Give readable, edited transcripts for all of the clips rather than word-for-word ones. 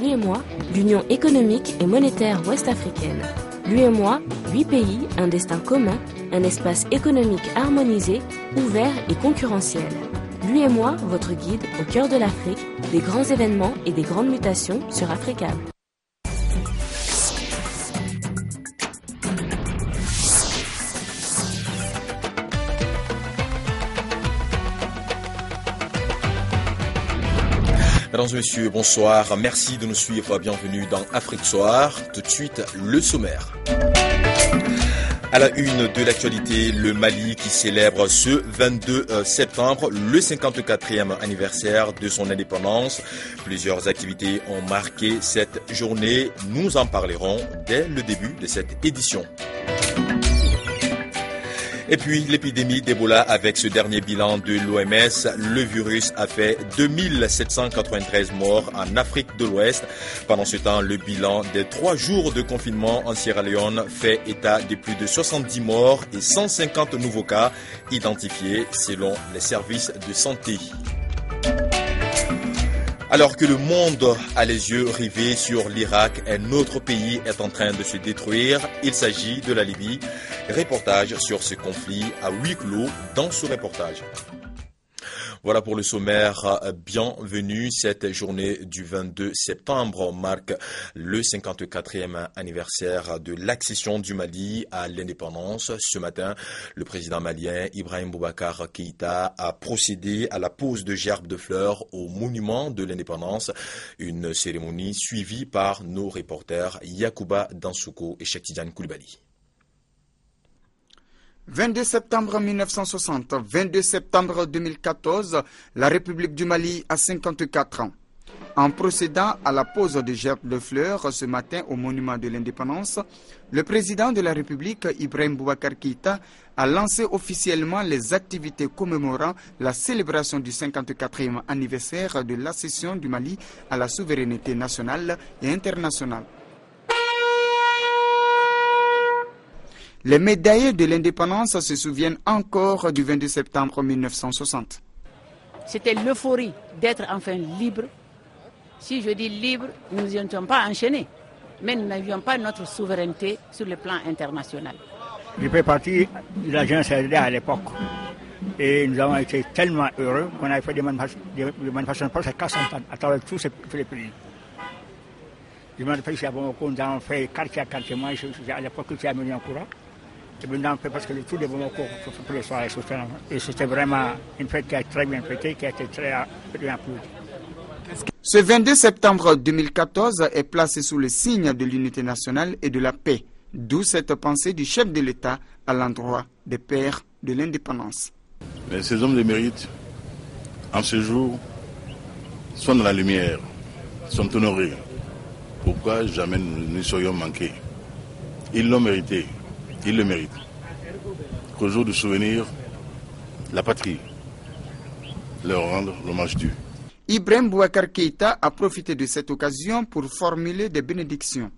l'UEMOA, l'Union économique et monétaire ouest-africaine. L'UEMOA, 8 pays, un destin commun, un espace économique harmonisé, ouvert et concurrentiel. L'UEMOA, votre guide au cœur de l'Afrique, des grands événements et des grandes mutations sur Africable. Mesdames et messieurs, bonsoir. Merci de nous suivre. Bienvenue dans Afrique Soir. Tout de suite, le sommaire. À la une de l'actualité, le Mali qui célèbre ce 22 septembre le 54e anniversaire de son indépendance. Plusieurs activités ont marqué cette journée. Nous en parlerons dès le début de cette édition. Et puis l'épidémie d'Ebola avec ce dernier bilan de l'OMS. Le virus a fait 2793 morts en Afrique de l'Ouest. Pendant ce temps, le bilan des 3 jours de confinement en Sierra Leone fait état de plus de 70 morts et 150 nouveaux cas identifiés selon les services de santé. Alors que le monde a les yeux rivés sur l'Irak, un autre pays est en train de se détruire. Il s'agit de la Libye. Reportage sur ce conflit à huis clos dans ce reportage. Voilà pour le sommaire. Bienvenue. Cette journée du 22 septembre marque le 54e anniversaire de l'accession du Mali à l'indépendance. Ce matin, le président malien Ibrahim Boubacar Keïta a procédé à la pose de gerbes de fleurs au monument de l'indépendance. Une cérémonie suivie par nos reporters Yacouba Dansouko et Cheikh Tidiane Koulibaly. 22 septembre 1960, 22 septembre 2014, la République du Mali a 54 ans. En procédant à la pose de gerbes de fleurs ce matin au monument de l'indépendance, le président de la République, Ibrahim Boubacar Keïta, a lancé officiellement les activités commémorant la célébration du 54e anniversaire de l'accession du Mali à la souveraineté nationale et internationale. Les médaillés de l'indépendance se souviennent encore du 22 septembre 1960. C'était l'euphorie d'être enfin libre. Si je dis libre, nous n'étions pas enchaînés, mais nous n'avions pas notre souveraineté sur le plan international. Je fais partie de la jeunesse à l'époque. Et nous avons été tellement heureux qu'on a fait des manifestations presque 400 ans à travers tous les pays. Je me rappelle ici à Bamako, nous avons fait quartier à quartier. Moi, à l'époque, j'étais amené en courant. Et nous avons fait parce que le tour de Bamako pour les soirées. Et c'était vraiment une fête qui a été très bien fêtée, qui a été très bien applaudie. Ce 22 septembre 2014 est placé sous le signe de l'unité nationale et de la paix, d'où cette pensée du chef de l'État à l'endroit des pères de l'indépendance. Mais ces hommes de mérite, en ce jour, sont dans la lumière, sont honorés. Pourquoi jamais nous serions manqués? Ils l'ont mérité, ils le méritent. Qu'au jour du souvenir, la patrie leur rende l'hommage dû. Ibrahim Boubacar Keïta a profité de cette occasion pour formuler des bénédictions.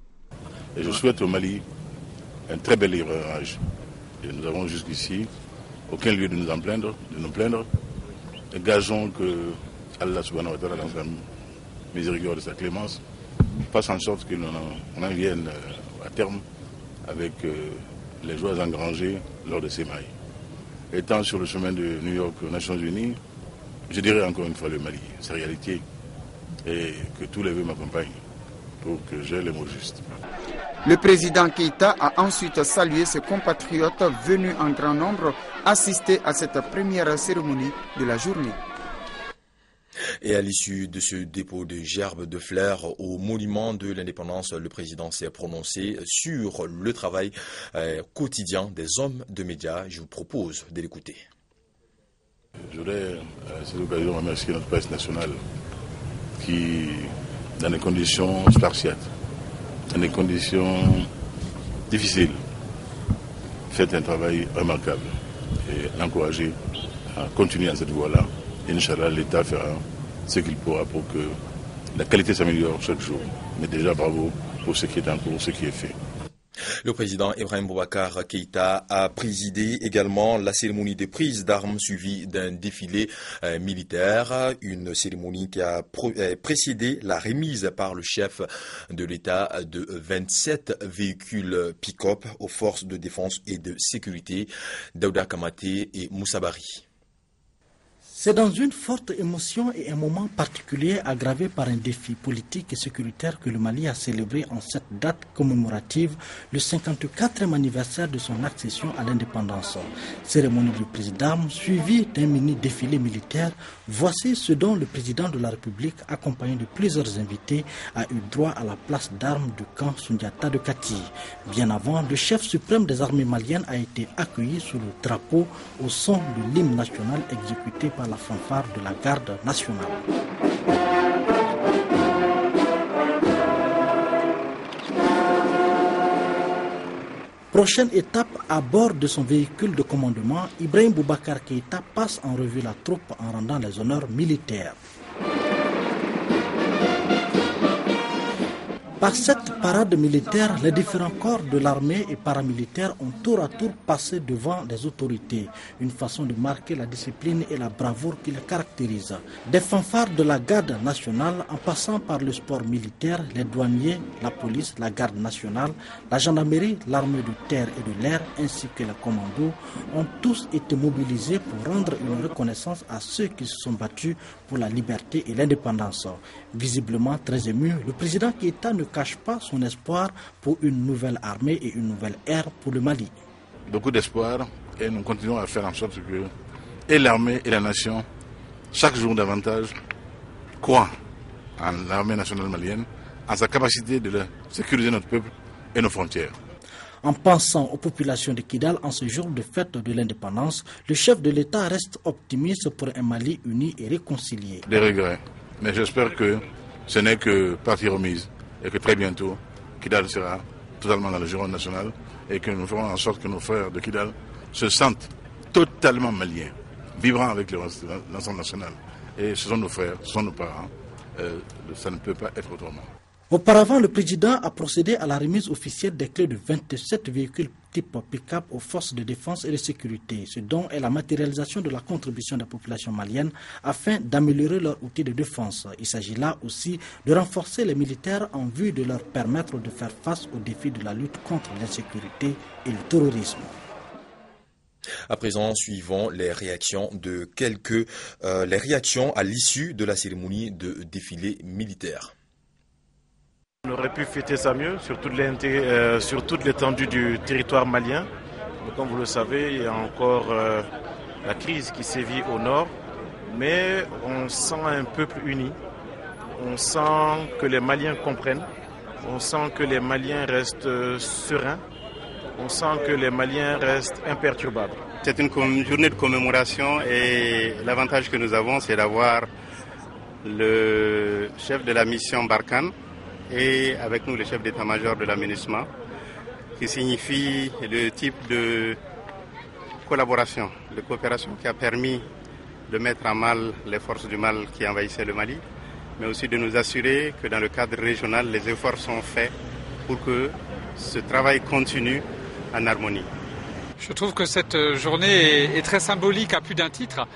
Et je souhaite au Mali un très bel hivernage. Et nous avons jusqu'ici aucun lieu de nous plaindre. Et gageons que Allah subhanahu wa ta'ala, dans sa miséricorde et sa clémence, fasse en sorte que l'on en vienne à terme avec les joies engrangées lors de ces mailles. Étant sur le chemin de New York aux Nations Unies, je dirais encore une fois le Mali, sa réalité, et que tous les vœux m'accompagnent pour que j'aie les mots justes. Le président Keïta a ensuite salué ses compatriotes venus en grand nombre assister à cette première cérémonie de la journée. Et à l'issue de ce dépôt de gerbes de fleurs au monument de l'indépendance, le président s'est prononcé sur le travail quotidien des hommes de médias. Je vous propose de l'écouter. Je voudrais à cette occasion remercier notre presse nationale qui, dans des conditions spartiates, dans des conditions difficiles, fait un travail remarquable et l'encourager à continuer dans cette voie-là. Inch'Allah, l'État fera ce qu'il pourra pour que la qualité s'améliore chaque jour. Mais déjà, bravo pour ce qui est en cours, ce qui est fait. Le président Ibrahim Boubacar Keïta a présidé également la cérémonie de prise d'armes suivie d'un défilé militaire, une cérémonie qui a précédé la remise par le chef de l'État de 27 véhicules pick-up aux forces de défense et de sécurité, Daouda Kamaté et Moussa Bari. C'est dans une forte émotion et un moment particulier aggravé par un défi politique et sécuritaire que le Mali a célébré en cette date commémorative le 54e anniversaire de son accession à l'indépendance. Cérémonie de prise d'armes suivie d'un mini-défilé militaire. Voici ce dont le président de la République, accompagné de plusieurs invités, a eu droit à la place d'armes du camp Sundiata de Kati. Bien avant, le chef suprême des armées maliennes a été accueilli sous le drapeau au son de l'hymne national exécuté par la fanfare de la garde nationale. Prochaine étape, à bord de son véhicule de commandement, Ibrahim Boubacar Keïta passe en revue la troupe en rendant les honneurs militaires. Par cette parade militaire, les différents corps de l'armée et paramilitaires ont tour à tour passé devant des autorités, une façon de marquer la discipline et la bravoure qui les caractérise. Des fanfares de la garde nationale, en passant par le sport militaire, les douaniers, la police, la garde nationale, la gendarmerie, l'armée de terre et de l'air, ainsi que les commandos, ont tous été mobilisés pour rendre une reconnaissance à ceux qui se sont battus pour la liberté et l'indépendance. Visiblement très ému, le président Keïta ne cache pas son espoir pour une nouvelle armée et une nouvelle ère pour le Mali. Beaucoup d'espoir et nous continuons à faire en sorte que et l'armée et la nation, chaque jour davantage, croient en l'armée nationale malienne, en sa capacité de sécuriser notre peuple et nos frontières. En pensant aux populations de Kidal en ce jour de fête de l'indépendance, le chef de l'État reste optimiste pour un Mali uni et réconcilié. Des regrets, mais j'espère que ce n'est que partie remise et que très bientôt, Kidal sera totalement dans le giron national et que nous ferons en sorte que nos frères de Kidal se sentent totalement maliens, vibrant avec l'ensemble national. Et ce sont nos frères, ce sont nos parents, ça ne peut pas être autrement. Auparavant, le président a procédé à la remise officielle des clés de 27 véhicules type pick-up aux forces de défense et de sécurité, ce dont est la matérialisation de la contribution des populations maliennes afin d'améliorer leurs outils de défense. Il s'agit là aussi de renforcer les militaires en vue de leur permettre de faire face aux défis de la lutte contre l'insécurité et le terrorisme. À présent, suivons les réactions de les réactions à l'issue de la cérémonie de défilé militaire. On aurait pu fêter ça mieux sur toute l'étendue du territoire malien. Mais comme vous le savez, il y a encore la crise qui sévit au nord. Mais on sent un peuple uni. On sent que les Maliens comprennent. On sent que les Maliens restent sereins. On sent que les Maliens restent imperturbables. C'est une journée de commémoration et l'avantage que nous avons, c'est d'avoir le chef de la mission Barkhane et avec nous le chef d'état-major de la MINUSMA, qui signifie le type de collaboration, de coopération qui a permis de mettre à mal les forces du mal qui envahissaient le Mali, mais aussi de nous assurer que dans le cadre régional, les efforts sont faits pour que ce travail continue en harmonie. Je trouve que cette journée est très symbolique à plus d'un titre.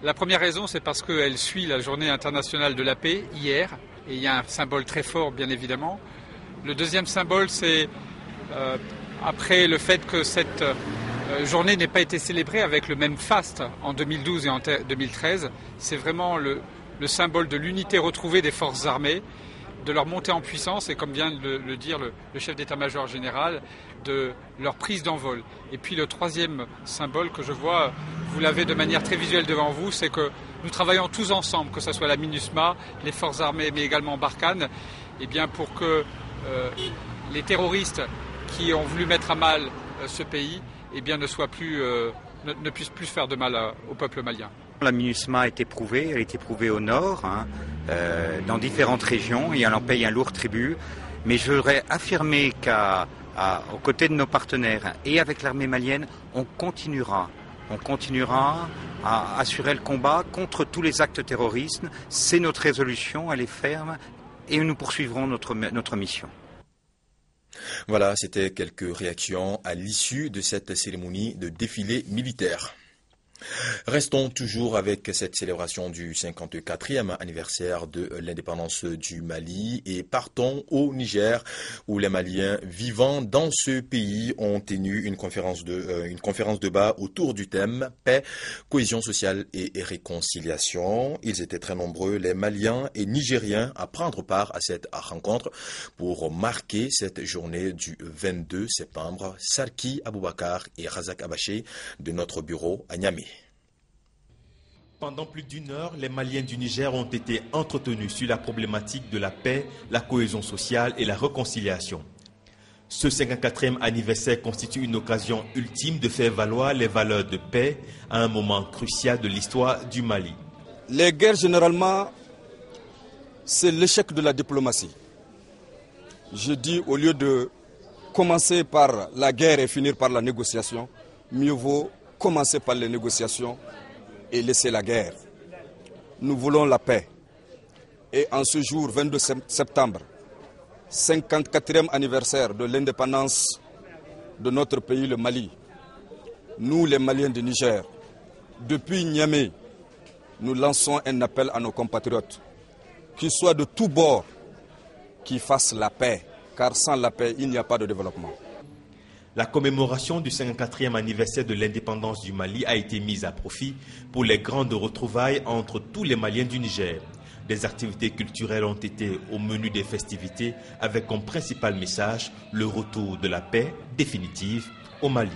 La première raison, c'est parce qu'elle suit la journée internationale de la paix hier, et il y a un symbole très fort, bien évidemment. Le deuxième symbole, c'est après le fait que cette journée n'ait pas été célébrée avec le même faste en 2012 et en 2013. C'est vraiment le symbole de l'unité retrouvée des forces armées, de leur montée en puissance et, comme vient de le dire le chef d'état-major général, de leur prise d'envol. Et puis le troisième symbole que je vois, vous l'avez de manière très visuelle devant vous, c'est que nous travaillons tous ensemble, que ce soit la MINUSMA, les forces armées, mais également Barkhane, eh bien pour que les terroristes qui ont voulu mettre à mal ce pays eh bien ne puissent plus faire de mal au peuple malien. La MINUSMA a été éprouvée, elle a été éprouvée au nord, dans différentes régions, et elle en paye un lourd tribut. Mais je voudrais affirmer qu'aux côtés de nos partenaires et avec l'armée malienne, on continuera à assurer le combat contre tous les actes terroristes. C'est notre résolution, elle est ferme, et nous poursuivrons notre mission. Voilà, c'était quelques réactions à l'issue de cette cérémonie de défilé militaire. Restons toujours avec cette célébration du 54e anniversaire de l'indépendance du Mali et partons au Niger où les Maliens vivant dans ce pays ont tenu une conférence de débat autour du thème paix, cohésion sociale et réconciliation. Ils étaient très nombreux, les Maliens et Nigériens, à prendre part à cette rencontre pour marquer cette journée du 22 septembre. Sarki Aboubakar et Razak Abaché de notre bureau à Niamey. Pendant plus d'une heure, les Maliens du Niger ont été entretenus sur la problématique de la paix, la cohésion sociale et la réconciliation. Ce 54e anniversaire constitue une occasion ultime de faire valoir les valeurs de paix à un moment crucial de l'histoire du Mali. Les guerres, généralement, c'est l'échec de la diplomatie. Je dis, au lieu de commencer par la guerre et finir par la négociation, mieux vaut commencer par les négociations et laisser la guerre. Nous voulons la paix. Et en ce jour, 22 septembre, 54e anniversaire de l'indépendance de notre pays, le Mali, nous, les Maliens du Niger, depuis Niamey, nous lançons un appel à nos compatriotes, qu'ils soient de tous bords, qui fassent la paix, car sans la paix, il n'y a pas de développement. La commémoration du 54e anniversaire de l'indépendance du Mali a été mise à profit pour les grandes retrouvailles entre tous les Maliens du Niger. Des activités culturelles ont été au menu des festivités avec comme principal message le retour de la paix définitive au Mali.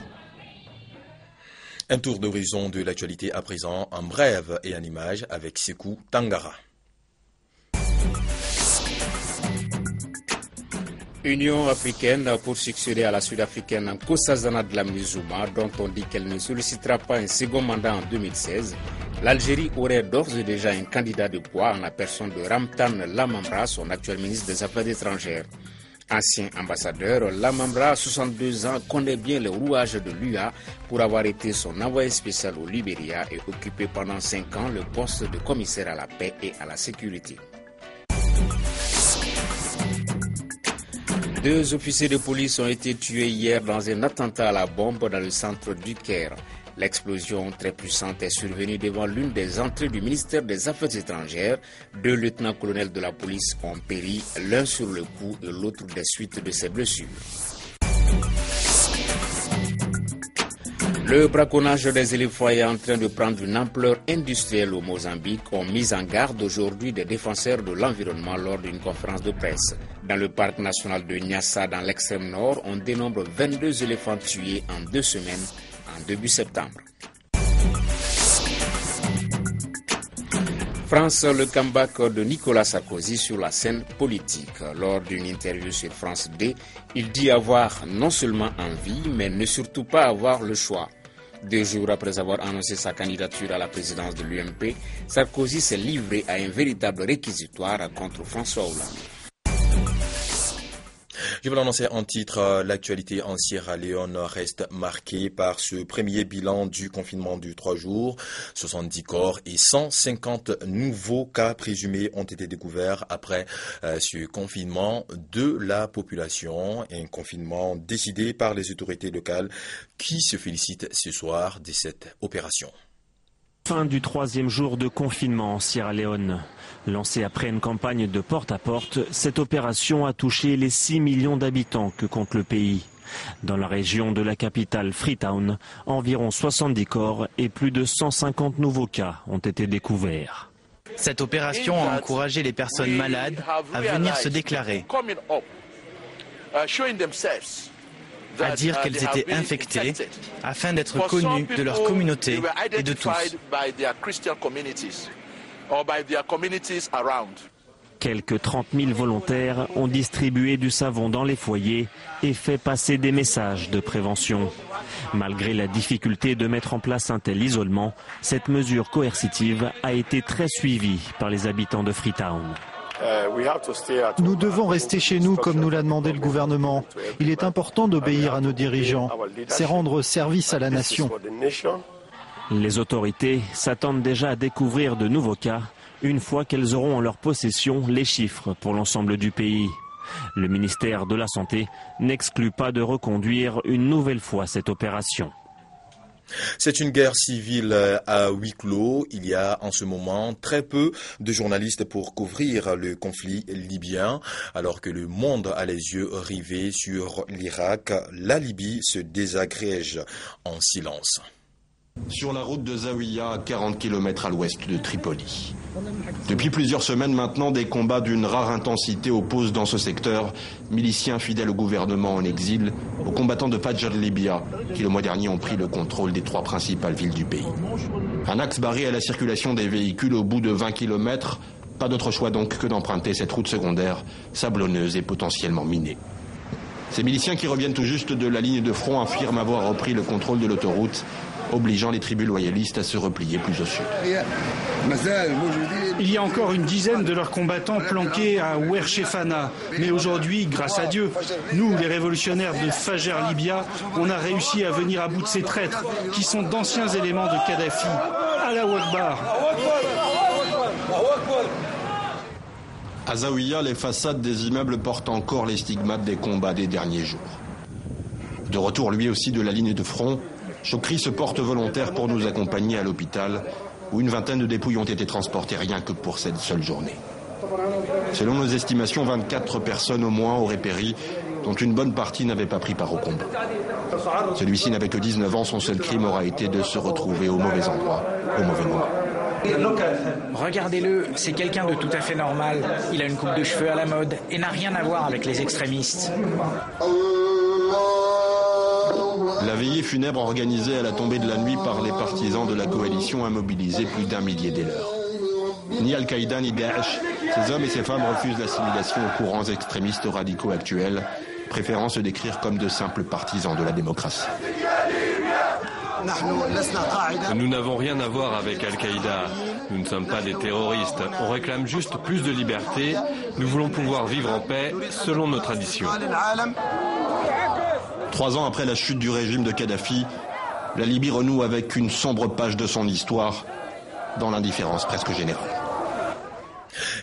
Un tour d'horizon de l'actualité à présent en brève et en image avec Sekou Tangara. Union africaine pour succéder à la sud-africaine Nkosazana Dlamini-Zuma, dont on dit qu'elle ne sollicitera pas un second mandat en 2016, l'Algérie aurait d'ores et déjà un candidat de poids en la personne de Ramtan Lamamra, son actuel ministre des Affaires étrangères. Ancien ambassadeur, Lamamra, 62 ans, connaît bien les rouages de l'UA pour avoir été son envoyé spécial au Libéria et occupé pendant 5 ans le poste de commissaire à la paix et à la sécurité. 2 officiers de police ont été tués hier dans un attentat à la bombe dans le centre du Caire. L'explosion très puissante est survenue devant l'une des entrées du ministère des Affaires étrangères. 2 lieutenants-colonels de la police ont péri, l'un sur le coup et l'autre des suites de ses blessures. Le braconnage des éléphants est en train de prendre une ampleur industrielle au Mozambique, ont mis en garde aujourd'hui des défenseurs de l'environnement lors d'une conférence de presse. Dans le parc national de Niassa, dans l'extrême nord, on dénombre 22 éléphants tués en 2 semaines, en début septembre. France, le comeback de Nicolas Sarkozy sur la scène politique. Lors d'une interview sur France 2, il dit avoir non seulement envie, mais ne surtout pas avoir le choix. 2 jours après avoir annoncé sa candidature à la présidence de l'UMP, Sarkozy s'est livré à un véritable réquisitoire contre François Hollande. Je vais l'annoncer en titre, l'actualité en Sierra Leone reste marquée par ce premier bilan du confinement du 3 jours. 70 corps et 150 nouveaux cas présumés ont été découverts après ce confinement de la population. Un confinement décidé par les autorités locales qui se félicitent ce soir de cette opération. Fin du 3e jour de confinement en Sierra Leone. Lancée après une campagne de porte-à-porte, cette opération a touché les 6 millions d'habitants que compte le pays. Dans la région de la capitale Freetown, environ 70 corps et plus de 150 nouveaux cas ont été découverts. Cette opération a encouragé les personnes malades à venir se déclarer, à dire qu'elles étaient infectées afin d'être connues de leur communauté et de tous. Quelques 30 000 volontaires ont distribué du savon dans les foyers et fait passer des messages de prévention. Malgré la difficulté de mettre en place un tel isolement, cette mesure coercitive a été très suivie par les habitants de Freetown. Nous devons rester chez nous comme nous l'a demandé le gouvernement. Il est important d'obéir à nos dirigeants. C'est rendre service à la nation. Les autorités s'attendent déjà à découvrir de nouveaux cas une fois qu'elles auront en leur possession les chiffres pour l'ensemble du pays. Le ministère de la Santé n'exclut pas de reconduire une nouvelle fois cette opération. C'est une guerre civile à huis clos. Il y a en ce moment très peu de journalistes pour couvrir le conflit libyen. Alors que le monde a les yeux rivés sur l'Irak, la Libye se désagrège en silence. Sur la route de Zawiya, à 40 km à l'ouest de Tripoli. Depuis plusieurs semaines maintenant, des combats d'une rare intensité opposent dans ce secteur miliciens fidèles au gouvernement en exil aux combattants de Fajr Libya qui le mois dernier ont pris le contrôle des 3 principales villes du pays. Un axe barré à la circulation des véhicules au bout de 20 km, pas d'autre choix donc que d'emprunter cette route secondaire, sablonneuse et potentiellement minée. Ces miliciens qui reviennent tout juste de la ligne de front affirment avoir repris le contrôle de l'autoroute, obligeant les tribus loyalistes à se replier plus au sud. Il y a encore une dizaine de leurs combattants planqués à Ouerchefana. Mais aujourd'hui, grâce à Dieu, nous, les révolutionnaires de Fajr Libya, on a réussi à venir à bout de ces traîtres, qui sont d'anciens éléments de Kadhafi. Allahu Akbar. À Zawiya, les façades des immeubles portent encore les stigmates des combats des derniers jours. De retour lui aussi de la ligne de front, Chokri se porte volontaire pour nous accompagner à l'hôpital, où une vingtaine de dépouilles ont été transportées rien que pour cette seule journée. Selon nos estimations, 24 personnes au moins auraient péri, dont une bonne partie n'avait pas pris part au combat. Celui-ci n'avait que 19 ans, son seul crime aura été de se retrouver au mauvais endroit, au mauvais moment. Regardez-le, c'est quelqu'un de tout à fait normal. Il a une coupe de cheveux à la mode et n'a rien à voir avec les extrémistes. La veillée funèbre organisée à la tombée de la nuit par les partisans de la coalition a mobilisé plus d'1 millier des leurs. Ni Al-Qaïda ni Daesh, ces hommes et ces femmes refusent l'assimilation aux courants extrémistes radicaux actuels, préférant se décrire comme de simples partisans de la démocratie. Nous n'avons rien à voir avec Al-Qaïda. Nous ne sommes pas des terroristes. On réclame juste plus de liberté. Nous voulons pouvoir vivre en paix selon nos traditions. 3 ans après la chute du régime de Kadhafi, la Libye renoue avec une sombre page de son histoire, dans l'indifférence presque générale.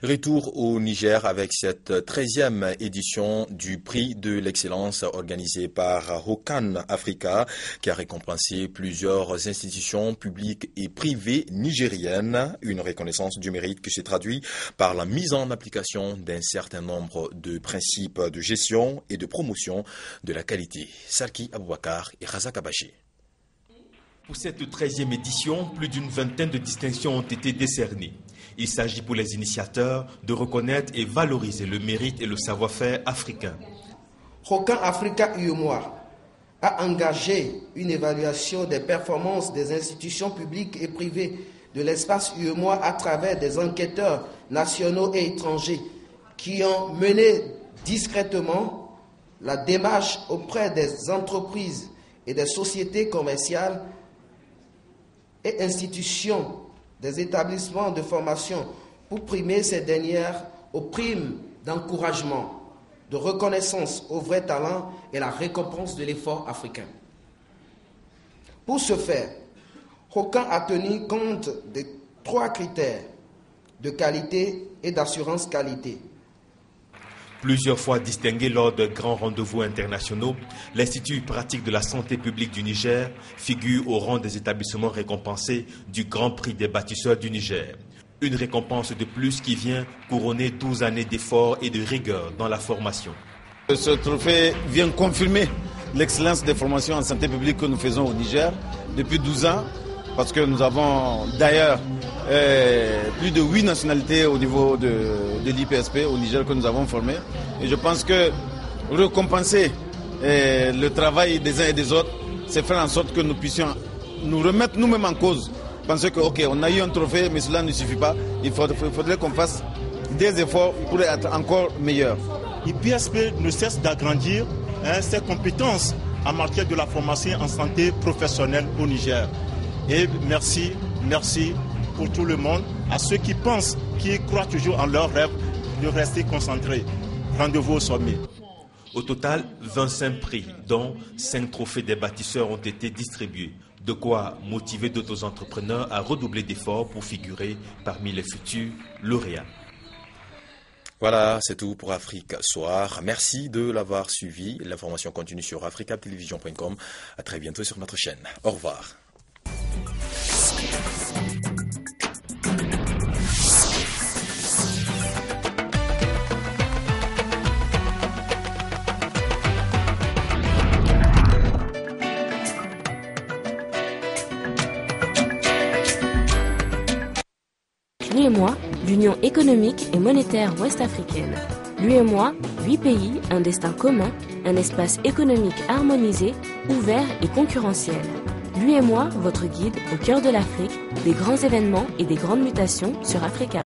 Retour au Niger avec cette 13e édition du prix de l'excellence organisé par Hokan Africa qui a récompensé plusieurs institutions publiques et privées nigériennes. Une reconnaissance du mérite qui se traduit par la mise en application d'un certain nombre de principes de gestion et de promotion de la qualité. Salki Aboubakar et Razak Abaché. Pour cette 13e édition, plus d'une vingtaine de distinctions ont été décernées. Il s'agit pour les initiateurs de reconnaître et valoriser le mérite et le savoir-faire africain. Hokan Africa UEMOA a engagé une évaluation des performances des institutions publiques et privées de l'espace UEMOA à travers des enquêteurs nationaux et étrangers qui ont mené discrètement la démarche auprès des entreprises et des sociétés commerciales et institutions des établissements de formation pour primer ces dernières aux primes d'encouragement, de reconnaissance aux vrais talents et la récompense de l'effort africain. Pour ce faire, Hokan a tenu compte de 3 critères de qualité et d'assurance qualité. Plusieurs fois distingué lors de grands rendez-vous internationaux, l'Institut pratique de la santé publique du Niger figure au rang des établissements récompensés du Grand Prix des bâtisseurs du Niger. Une récompense de plus qui vient couronner 12 années d'efforts et de rigueur dans la formation. Ce trophée vient confirmer l'excellence des formations en santé publique que nous faisons au Niger depuis 12 ans, parce que nous avons d'ailleurs plus de 8 nationalités au niveau de l'IPSP au Niger que nous avons formé. Et je pense que récompenser le travail des uns et des autres, c'est faire en sorte que nous puissions nous remettre nous-mêmes en cause. Penser que, ok, on a eu un trophée, mais cela ne suffit pas. Il faudrait qu'on fasse des efforts pour être encore meilleurs. L'IPSP ne cesse d'agrandir ses compétences en matière de la formation en santé professionnelle au Niger. Et merci pour tout le monde, à ceux qui pensent, qui croient toujours en leurs rêves, de rester concentrés. Rendez-vous au sommet. Au total, 25 prix, dont 5 trophées des bâtisseurs ont été distribués. De quoi motiver d'autres entrepreneurs à redoubler d'efforts pour figurer parmi les futurs lauréats. Voilà, c'est tout pour Afrique Soir. Merci de l'avoir suivi. L'information continue sur africatelevision.com. À très bientôt sur notre chaîne. Au revoir. L'UEMOA, l'Union économique et monétaire ouest-africaine. L'UEMOA, 8 pays, un destin commun, un espace économique harmonisé, ouvert et concurrentiel. L'UEMOA, votre guide au cœur de l'Afrique, des grands événements et des grandes mutations sur Africa.